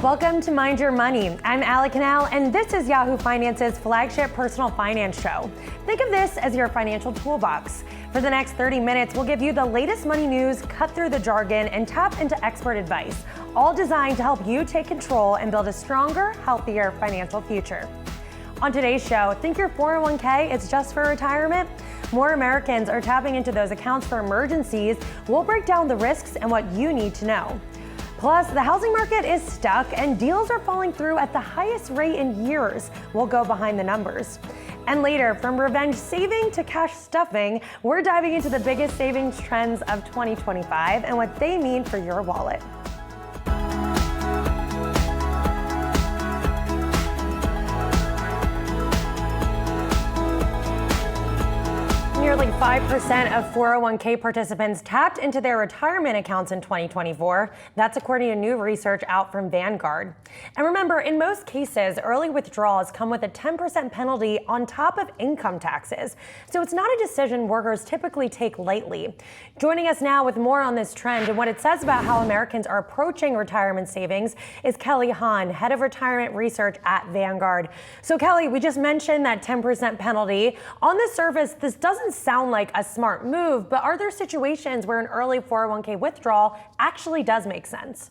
Welcome to Mind Your Money. I'm Allie Canal, and this is Yahoo Finance's flagship personal finance show. Think of this as your financial toolbox. For the next 30 minutes, we'll give you the latest money news, cut through the jargon, and tap into expert advice, all designed to help you take control and build a stronger, healthier financial future. On today's show, think your 401k is just for retirement? More Americans are tapping into those accounts for emergencies. We'll break down the risks and what you need to know. Plus, the housing market is stuck and deals are falling through at the highest rate in years. We'll go behind the numbers. And later, from revenge saving to cash stuffing, we're diving into the biggest savings trends of 2025 and what they mean for your wallet. Nearly 5% of 401k participants tapped into their retirement accounts in 2024. That's according to new research out from Vanguard. And remember, in most cases, early withdrawals come with a 10% penalty on top of income taxes. So it's not a decision workers typically take lightly. Joining us now with more on this trend and what it says about how Americans are approaching retirement savings is Kelly Hahn, head of retirement research at Vanguard. So Kelly, we just mentioned that 10% penalty. On the surface, this doesn't sound like a smart move, but are there situations where an early 401k withdrawal actually does make sense?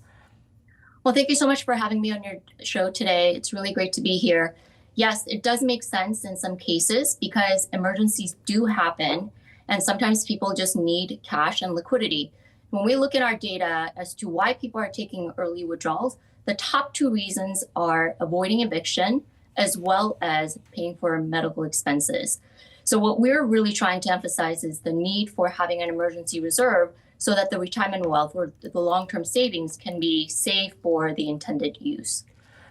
Well, thank you so much for having me on your show today. It's really great to be here. Yes, it does make sense in some cases because emergencies do happen, and sometimes people just need cash and liquidity. When we look at our data as to why people are taking early withdrawals, the top two reasons are avoiding eviction as well as paying for medical expenses. So what we're really trying to emphasize is the need for having an emergency reserve so that the retirement wealth or the long-term savings can be saved for the intended use.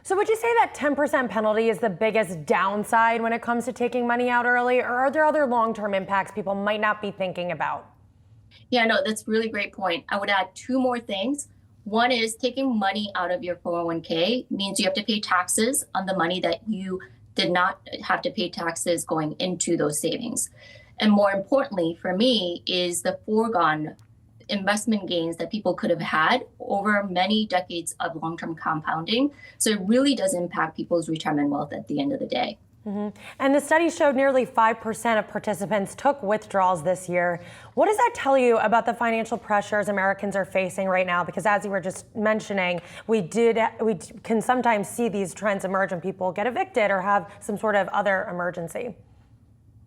So would you say that 10% penalty is the biggest downside when it comes to taking money out early, or are there other long-term impacts people might not be thinking about? Yeah, no, that's a really great point. I would add two more things. One is taking money out of your 401k means you have to pay taxes on the money that you did not have to pay taxes going into those savings. And more importantly for me is the foregone investment gains that people could have had over many decades of long-term compounding. So it really does impact people's retirement wealth at the end of the day. Mm-hmm. And the study showed nearly 5% of participants took withdrawals this year. What does that tell you about the financial pressures Americans are facing right now? Because as you were just mentioning, we can sometimes see these trends emerge when people get evicted or have some sort of other emergency.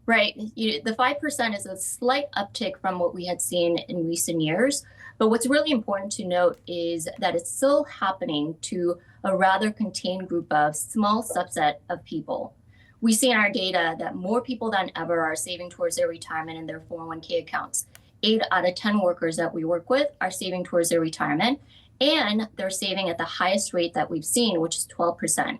Right. The 5% is a slight uptick from what we had seen in recent years. But what's really important to note is that it's still happening to a rather contained group of small subset of people. We see in our data that more people than ever are saving towards their retirement in their 401k accounts. 8 out of 10 workers that we work with are saving towards their retirement, and they're saving at the highest rate that we've seen, which is 12%.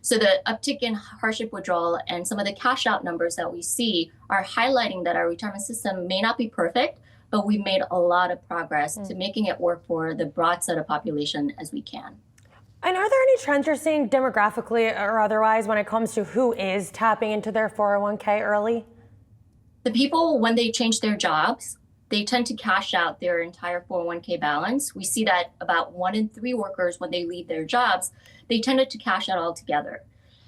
So the uptick in hardship withdrawal and some of the cash out numbers that we see are highlighting that our retirement system may not be perfect, but we've made a lot of progress to making it work for the broad set of population as we can. And are there any trends you're seeing demographically or otherwise when it comes to who is tapping into their 401k early? The people, when they change their jobs, they tend to cash out their entire 401k balance. We see that about 1 in 3 workers, when they leave their jobs, they tended to cash out altogether.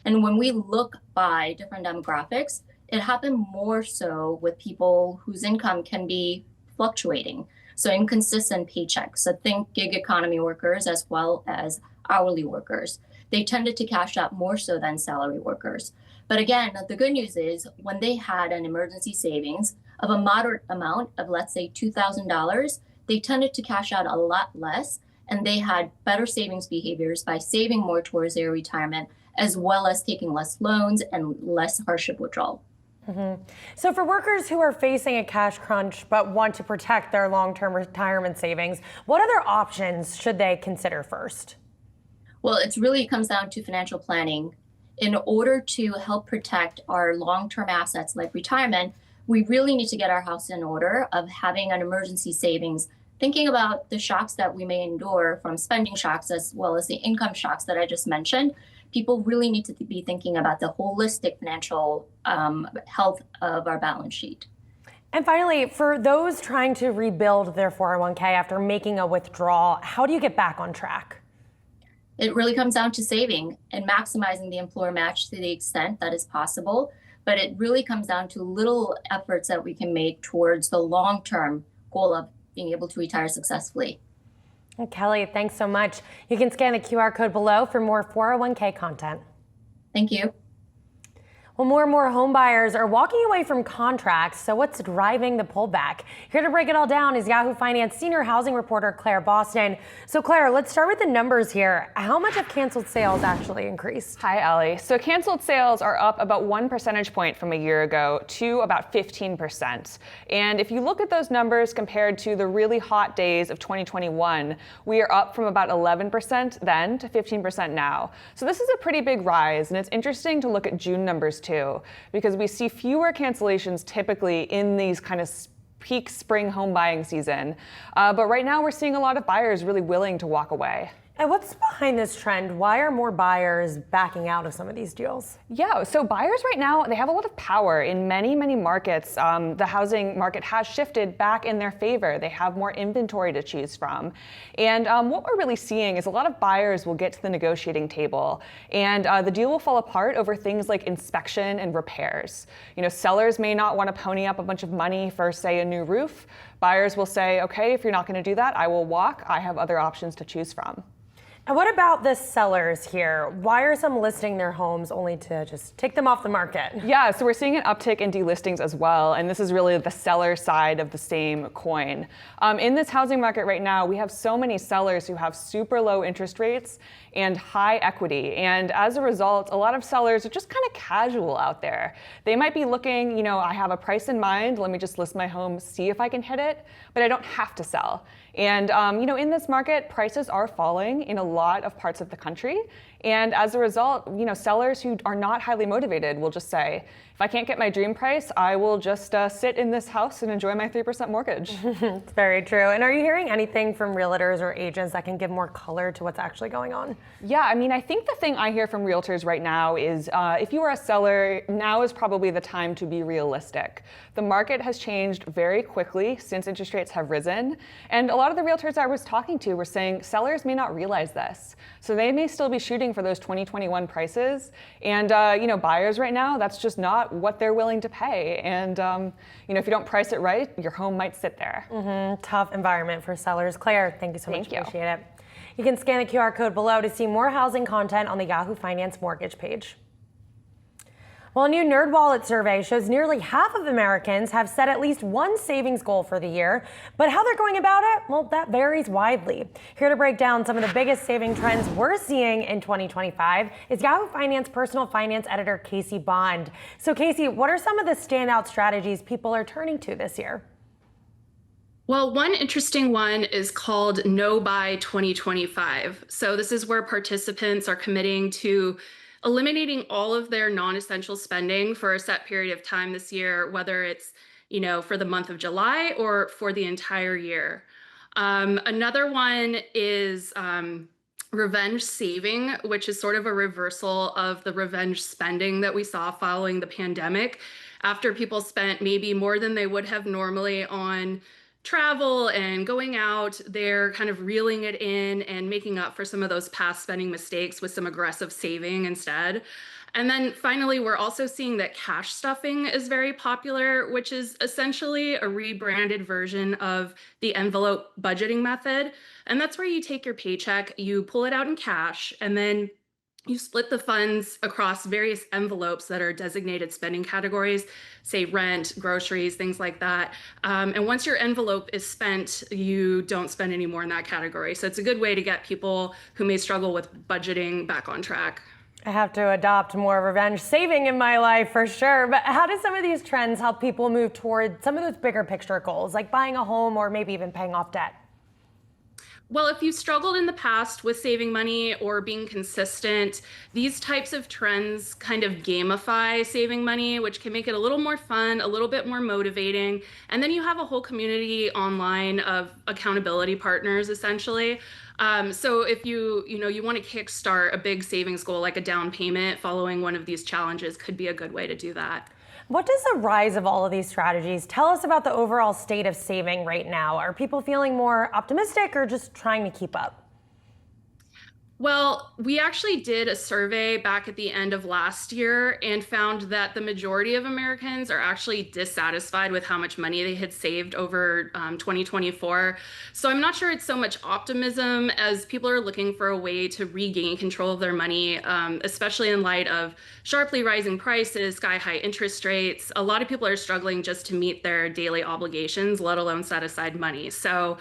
And when we look by different demographics, it happened more so with people whose income can be fluctuating. So inconsistent paychecks. So think gig economy workers as well as hourly workers. They tended to cash out more so than salary workers. But again, the good news is when they had an emergency savings of a moderate amount of, let's say, $2,000, they tended to cash out a lot less, and they had better savings behaviors by saving more towards their retirement, as well as taking less loans and less hardship withdrawal. Mm-hmm. So for workers who are facing a cash crunch but want to protect their long-term retirement savings, what other options should they consider first? Well, it really comes down to financial planning. In order to help protect our long-term assets like retirement, we really need to get our house in order of having an emergency savings, thinking about the shocks that we may endure from spending shocks as well as the income shocks that I just mentioned. People really need to be thinking about the holistic financial health of our balance sheet. And finally, for those trying to rebuild their 401k after making a withdrawal, how do you get back on track? It really comes down to saving and maximizing the employer match to the extent that is possible. But it really comes down to little efforts that we can make towards the long-term goal of being able to retire successfully. And Kelly, thanks so much. You can scan the QR code below for more 401k content. Thank you. Well, more and more home buyers are walking away from contracts, so what's driving the pullback? Here to break it all down is Yahoo Finance senior housing reporter Claire Boston. So Claire, let's start with the numbers here. How much have canceled sales actually increased? Hi, Allie. So canceled sales are up about 1 percentage point from a year ago to about 15%. And if you look at those numbers compared to the really hot days of 2021, we are up from about 11% then to 15% now. So this is a pretty big rise, and it's interesting to look at June numbers too, because we see fewer cancellations typically in these kind of peak spring home buying season. But right now we're seeing a lot of buyers really willing to walk away. And what's behind this trend? Why are more buyers backing out of some of these deals? Yeah, so buyers right now, they have a lot of power in many, many markets. The housing market has shifted back in their favor. They have more inventory to choose from. And what we're really seeing is a lot of buyers will get to the negotiating table and the deal will fall apart over things like inspection and repairs. You know, sellers may not want to pony up a bunch of money for, say, a new roof. Buyers will say, okay, if you're not going to do that, I will walk. I have other options to choose from. And what about the sellers here? Why are some listing their homes only to just take them off the market? Yeah, so we're seeing an uptick in delistings as well, and this is really the seller side of the same coin. In this housing market right now, we have so many sellers who have super low interest rates and high equity, and as a result, a lot of sellers are just kind of casual out there. They might be looking, you know, I have a price in mind, let me just list my home, see if I can hit it, but I don't have to sell. And you know, in this market, prices are falling in a lot of parts of the country. And as a result, you know, sellers who are not highly motivated will just say, if I can't get my dream price, I will just sit in this house and enjoy my 3% mortgage. It's very true. And are you hearing anything from realtors or agents that can give more color to what's actually going on? Yeah, I mean, I think the thing I hear from realtors right now is if you are a seller, now is probably the time to be realistic. The market has changed very quickly since interest rates have risen. And a lot of the realtors I was talking to were saying sellers may not realize this. So they may still be shooting for those 2021 prices. And you know, buyers right now, that's just not what they're willing to pay. And you know, if you don't price it right, your home might sit there. Tough environment for sellers. Claire, thank you so much. Thank you. Appreciate it. You can scan the QR code below to see more housing content on the Yahoo Finance mortgage page. Well, a new NerdWallet survey shows nearly half of Americans have set at least one savings goal for the year, but how they're going about it, well, that varies widely. Here to break down some of the biggest saving trends we're seeing in 2025 is Yahoo Finance personal finance editor Casey Bond. So Casey, what are some of the standout strategies people are turning to this year? Well, one interesting one is called No Buy 2025. So this is where participants are committing to eliminating all of their non-essential spending for a set period of time this year, whether it's, you know, for the month of July or for the entire year. Another one is revenge saving, which is sort of a reversal of the revenge spending that we saw following the pandemic. After people spent maybe more than they would have normally on travel and going out, they're kind of reeling it in and making up for some of those past spending mistakes with some aggressive saving instead. And then finally, we're also seeing that cash stuffing is very popular, which is essentially a rebranded version of the envelope budgeting method. And that's where you take your paycheck, you pull it out in cash, and then you split the funds across various envelopes that are designated spending categories, say rent, groceries, things like that. And once your envelope is spent, you don't spend any more in that category. So it's a good way to get people who may struggle with budgeting back on track. I have to adopt more revenge saving in my life for sure. But how do some of these trends help people move toward some of those bigger picture goals, like buying a home or maybe even paying off debt? Well, if you struggled in the past with saving money or being consistent, these types of trends kind of gamify saving money, which can make it a little more fun, a little bit more motivating. And then you have a whole community online of accountability partners, essentially. So if you want to kickstart a big savings goal, like a down payment following one of these challenges could be a good way to do that. What does the rise of all of these strategies tell us about the overall state of saving right now? Are people feeling more optimistic or just trying to keep up? Well, we actually did a survey back at the end of last year and found that the majority of Americans are actually dissatisfied with how much money they had saved over 2024. So I'm not sure it's so much optimism as people are looking for a way to regain control of their money, especially in light of sharply rising prices, sky-high interest rates. A lot of people are struggling just to meet their daily obligations, let alone set aside money. So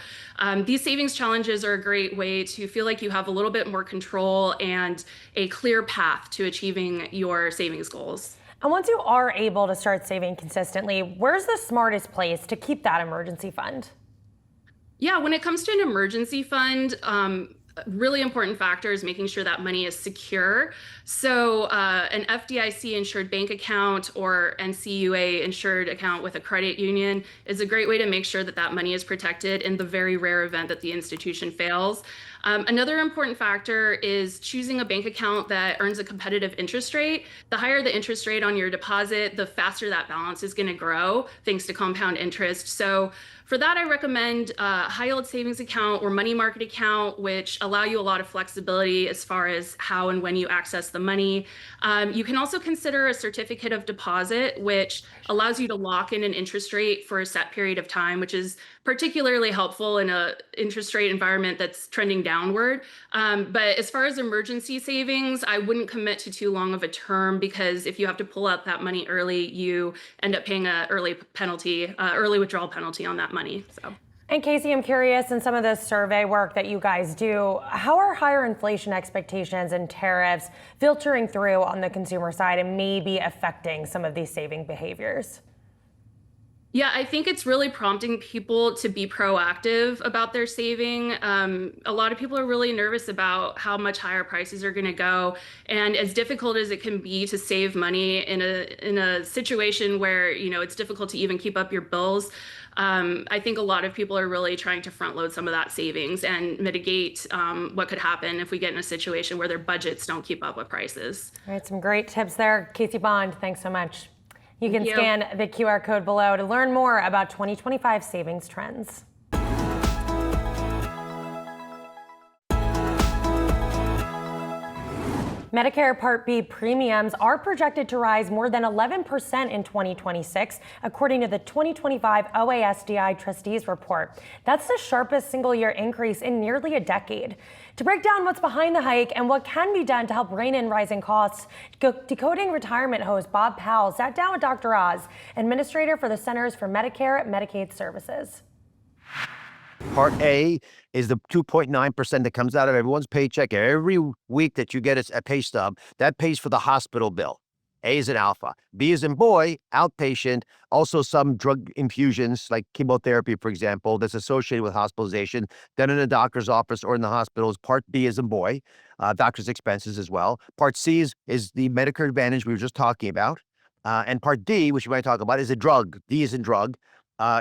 these savings challenges are a great way to feel like you have a little bit more control and a clear path to achieving your savings goals. And once you are able to start saving consistently, where's the smartest place to keep that emergency fund? Yeah, when it comes to an emergency fund, a really important factor is making sure that money is secure. So an FDIC insured bank account or NCUA insured account with a credit union is a great way to make sure that that money is protected in the very rare event that the institution fails. Another important factor is choosing a bank account that earns a competitive interest rate. The higher the interest rate on your deposit, the faster that balance is going to grow thanks to compound interest. So for that, I recommend a high yield savings account or money market account, which allow you a lot of flexibility as far as how and when you access the money. You can also consider a certificate of deposit, which allows you to lock in an interest rate for a set period of time, which is particularly helpful in an interest rate environment that's trending downward. But as far as emergency savings, I wouldn't commit to too long of a term because if you have to pull out that money early, you end up paying an early withdrawal penalty on that money. So. And Casey, I'm curious, in some of the survey work that you guys do, how are higher inflation expectations and tariffs filtering through on the consumer side and maybe affecting some of these saving behaviors? Yeah, I think it's really prompting people to be proactive about their saving. A lot of people are really nervous about how much higher prices are going to go. And as difficult as it can be to save money in a situation where, it's difficult to even keep up your bills, I think a lot of people are really trying to front load some of that savings and mitigate what could happen if we get in a situation where their budgets don't keep up with prices. All right, some great tips there. Casey Bond, thanks so much. You can scan the QR code below to learn more about 2025 savings trends. Medicare Part B premiums are projected to rise more than 11% in 2026, according to the 2025 OASDI Trustees Report. That's the sharpest single-year increase in nearly a decade. To break down what's behind the hike and what can be done to help rein in rising costs, Decoding Retirement host Bob Powell sat down with Dr. Oz, administrator for the Centers for Medicare Medicaid Services. Part A is the 2.9% that comes out of everyone's paycheck every week that you get a pay stub. That pays for the hospital bill. A is in alpha. B is in boy, outpatient. Also some drug infusions like chemotherapy, for example, that's associated with hospitalization, done in a doctor's office or in the hospitals. Part B is in boy, doctor's expenses as well. Part C is the Medicare Advantage we were just talking about. And Part D, which we might talk about, is a drug. D is in drug.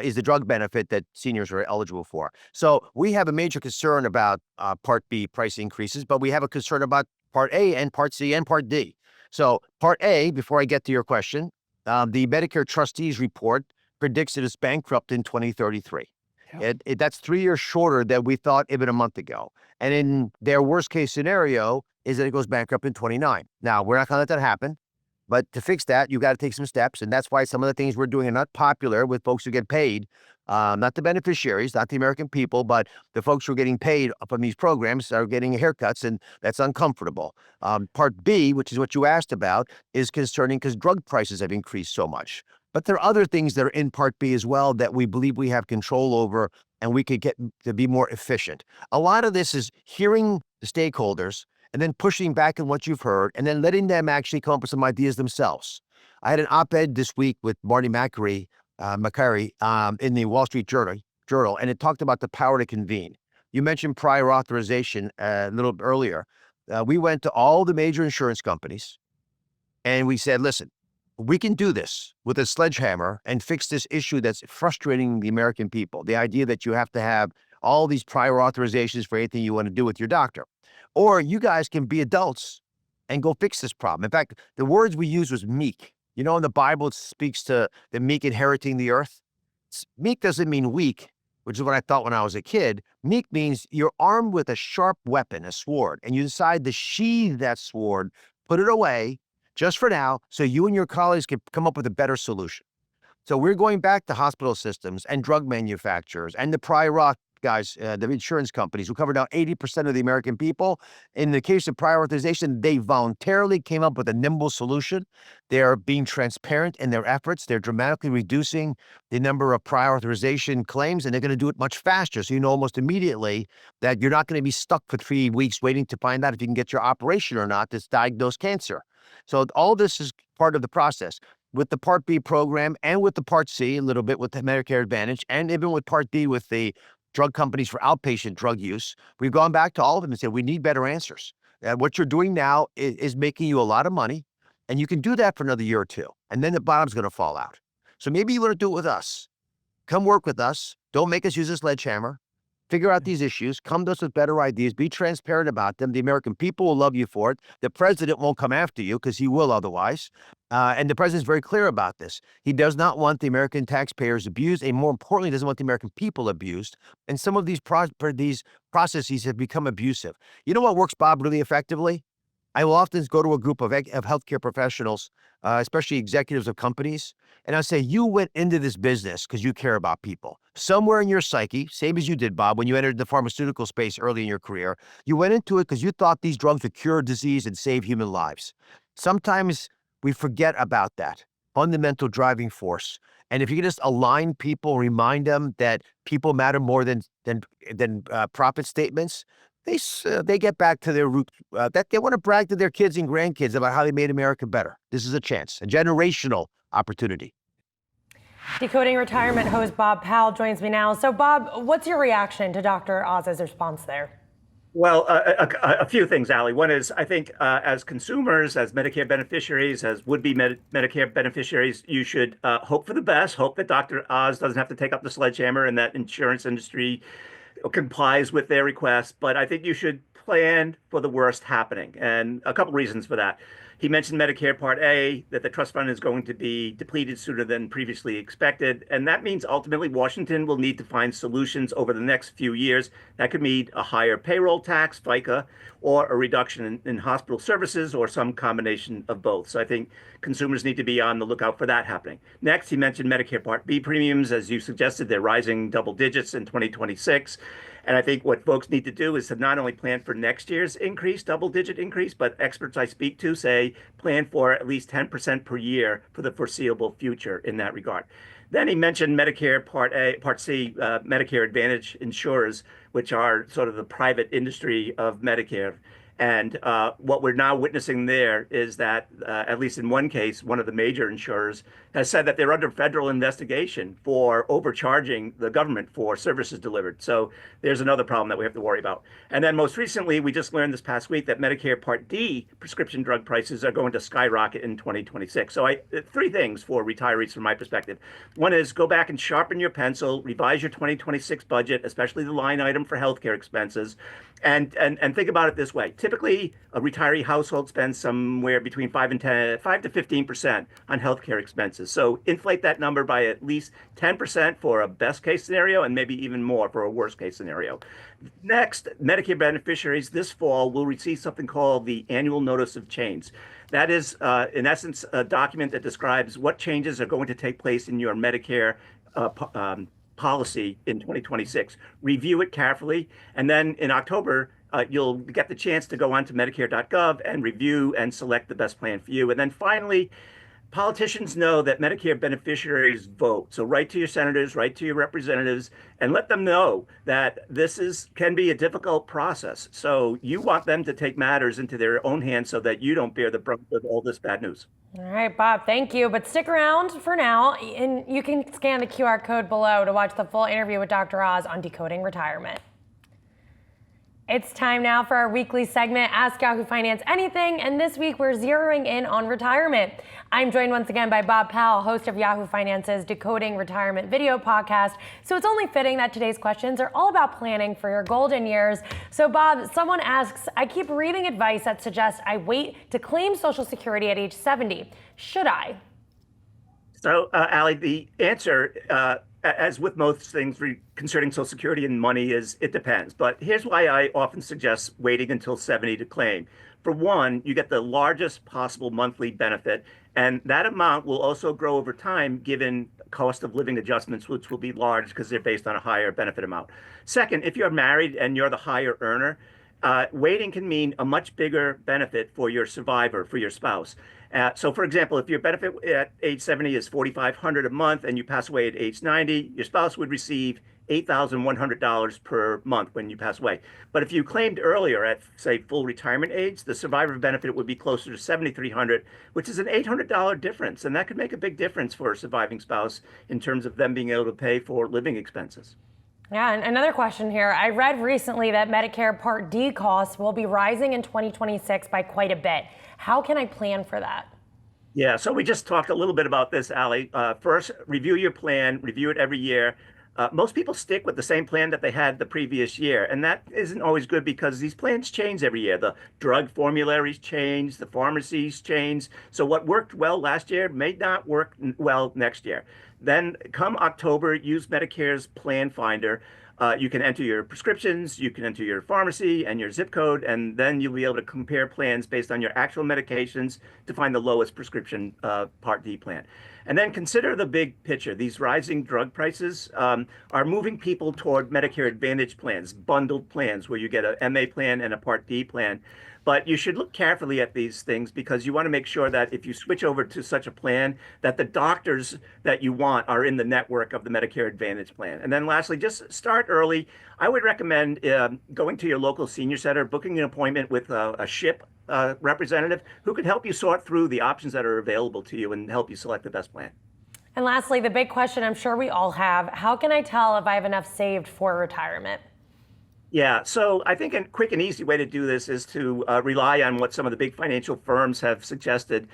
Is the drug benefit that seniors are eligible for. So we have a major concern about Part B price increases, but we have a concern about Part A and Part C and Part D. So Part A, before I get to your question, the Medicare Trustees Report predicts it is bankrupt in 2033. Yeah. That's 3 years shorter than we thought even a month ago. And in their worst case scenario is that it goes bankrupt in 29. Now, we're not going to let that happen. But to fix that, you got to take some steps. And that's why some of the things we're doing are not popular with folks who get paid, not the beneficiaries, not the American people, but the folks who are getting paid from these programs are getting haircuts, and that's uncomfortable. Part B, which is what you asked about, is concerning because drug prices have increased so much. But there are other things that are in Part B as well that we believe we have control over and we could get to be more efficient. A lot of this is hearing the stakeholders and then pushing back on what you've heard, and then letting them actually come up with some ideas themselves. I had an op-ed this week with Marty Makary in the Wall Street Journal, and it talked about the power to convene. You mentioned prior authorization a little earlier. We went to all the major insurance companies, and we said, listen, we can do this with a sledgehammer and fix this issue that's frustrating the American people. The idea that you have to have all these prior authorizations for anything you want to do with your doctor. Or you guys can be adults and go fix this problem. In fact, the words we used was meek. In the Bible, it speaks to the meek inheriting the earth. Meek doesn't mean weak. which is what I thought when I was a kid. Meek means you're armed with a sharp weapon, a sword, and you decide to sheathe that sword, put it away just for now, so you and your colleagues can come up with a better solution. So we're going back to hospital systems and drug manufacturers and the prior auth guys, the insurance companies who cover now 80% of the American people. In the case of prior authorization, they voluntarily came up with a nimble solution. They are being transparent in their efforts. They're dramatically reducing the number of prior authorization claims, and they're going to do it much faster. So you know almost immediately that you're not going to be stuck for 3 weeks waiting to find out if you can get your operation or not that's diagnosed cancer. So all this is part of the process. With the Part B program and with the Part C, a little bit with the Medicare Advantage, and even with Part D with the drug companies for outpatient drug use, we've gone back to all of them and said, we need better answers. And what you're doing now is making you a lot of money, and you can do that for another year or two, and then the bottom's going to fall out. So maybe you want to do it with us. Come work with us. Don't make us use a sledgehammer. Figure out these issues, come to us with better ideas, be transparent about them. The American people will love you for it. The president won't come after you because he will otherwise. And the president's very clear about this. He does not want the American taxpayers abused, and more importantly, doesn't want the American people abused. And some of these processes have become abusive. You know what works, Bob, really effectively? I will often go to a group of healthcare professionals, especially executives of companies, and I'll say, you went into this business because you care about people. Somewhere in your psyche, same as you did, Bob, when you entered the pharmaceutical space early in your career, you went into it because you thought these drugs would cure disease and save human lives. Sometimes we forget about that fundamental driving force. And if you can just align people, remind them that people matter more than profit statements, they get back to their roots, that they want to brag to their kids and grandkids about how they made America better. This is a chance, a generational opportunity. Decoding Retirement host Bob Powell joins me now. So Bob, what's your reaction to Dr. Oz's response there? Well, a few things, Allie. One is, I think as consumers, as Medicare beneficiaries, as would-be Medicare beneficiaries, you should hope for the best, hope that Dr. Oz doesn't have to take up the sledgehammer and that insurance industry complies with their requests. But I think you should plan for the worst happening. And a couple reasons for that. He mentioned Medicare Part A, that the trust fund is going to be depleted sooner than previously expected. And that means ultimately Washington will need to find solutions over the next few years. That could mean a higher payroll tax, FICA, or a reduction in hospital services, or some combination of both. So I think consumers need to be on the lookout for that happening. Next, he mentioned Medicare Part B premiums. As you suggested, they're rising double digits in 2026. And I think what folks need to do is to not only plan for next year's increase, double-digit increase, but experts I speak to say plan for at least 10% per year for the foreseeable future in that regard. Then he mentioned Medicare Part A, Part C, Medicare Advantage insurers, which are sort of the private industry of Medicare. And what we're now witnessing there is that, at least in one case, one of the major insurers has said that they're under federal investigation for overcharging the government for services delivered. So there's another problem that we have to worry about. And then most recently, we just learned this past week that Medicare Part D prescription drug prices are going to skyrocket in 2026. So three things for retirees from my perspective. One is go back and sharpen your pencil, revise your 2026 budget, especially the line item for healthcare expenses. And think about it this way. Typically, a retiree household spends somewhere between 5 to 15% on healthcare expenses. So inflate that number by at least 10% for a best case scenario, and maybe even more for a worst case scenario. Next, Medicare beneficiaries this fall will receive something called the annual notice of change. That is, in essence, a document that describes what changes are going to take place in your Medicare policy in 2026. Review it carefully, and then in October, you'll get the chance to go on to Medicare.gov and review and select the best plan for you. And then finally, politicians know that Medicare beneficiaries vote. So write to your senators, write to your representatives, and let them know that this can be a difficult process. So you want them to take matters into their own hands so that you don't bear the brunt of all this bad news. All right, Bob, thank you. But stick around for now, and you can scan the QR code below to watch the full interview with Dr. Oz on Decoding Retirement. It's time now for our weekly segment, Ask Yahoo Finance Anything, and this week we're zeroing in on retirement. I'm joined once again by Bob Powell, host of Yahoo Finance's Decoding Retirement video podcast. So it's only fitting that today's questions are all about planning for your golden years. So Bob, someone asks, I keep reading advice that suggests I wait to claim Social Security at age 70. Should I? So, Allie, the answer as with most things concerning Social Security and money, it depends. But here's why I often suggest waiting until 70 to claim. For one, you get the largest possible monthly benefit, and that amount will also grow over time given cost of living adjustments, which will be large because they're based on a higher benefit amount. Second, if you're married and you're the higher earner, waiting can mean a much bigger benefit for your survivor, for your spouse. So, for example, if your benefit at age 70 is $4,500 a month and you pass away at age 90, your spouse would receive $8,100 per month when you pass away. But if you claimed earlier at, say, full retirement age, the survivor benefit would be closer to $7,300, which is an $800 difference. And that could make a big difference for a surviving spouse in terms of them being able to pay for living expenses. Yeah, and another question here. I read recently that Medicare Part D costs will be rising in 2026 by quite a bit. How can I plan for that? Yeah, so we just talked a little bit about this, Allie. First, review your plan, review it every year. Most people stick with the same plan that they had the previous year, and that isn't always good because these plans change every year. The drug formularies change, the pharmacies change. So what worked well last year may not work well next year. Then come October, use Medicare's Plan Finder. You can enter your prescriptions, you can enter your pharmacy and your zip code, and then you'll be able to compare plans based on your actual medications to find the lowest prescription Part D plan. And then consider the big picture. These rising drug prices are moving people toward Medicare Advantage plans, bundled plans where you get a MA plan and a Part D plan. But you should look carefully at these things because you want to make sure that if you switch over to such a plan, that the doctors that you want are in the network of the Medicare Advantage plan. And then lastly, just start early. I would recommend going to your local senior center, booking an appointment with a SHIP representative who can help you sort through the options that are available to you and help you select the best plan. And lastly, the big question I'm sure we all have, how can I tell if I have enough saved for retirement? Yeah, so I think a quick and easy way to do this is to rely on what some of the big financial firms have suggested.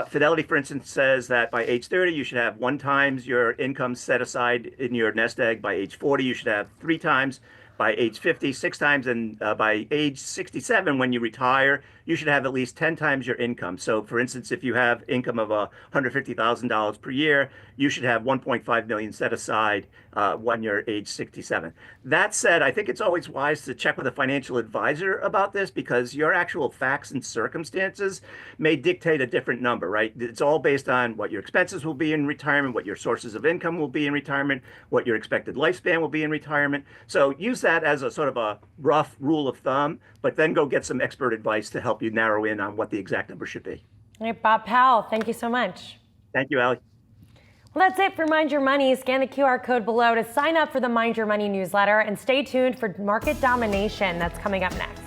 Fidelity, for instance, says that by age 30, you should have 1 times your income set aside in your nest egg. By age 40, you should have 3 times. By age 50, 6 times. And by age 67, when you retire, you should have at least 10 times your income. So, for instance, if you have income of $150,000 per year, you should have $1.5 million set aside when you're age 67. That said, I think it's always wise to check with a financial advisor about this because your actual facts and circumstances may dictate a different number, right? It's all based on what your expenses will be in retirement, what your sources of income will be in retirement, what your expected lifespan will be in retirement. So use that as a sort of a rough rule of thumb, but then go get some expert advice to help you narrow in on what the exact number should be. All right, Bob Powell, thank you so much. Thank you, Allie. Well, that's it for Mind Your Money. Scan the QR code below to sign up for the Mind Your Money newsletter and stay tuned for Market Domination that's coming up next.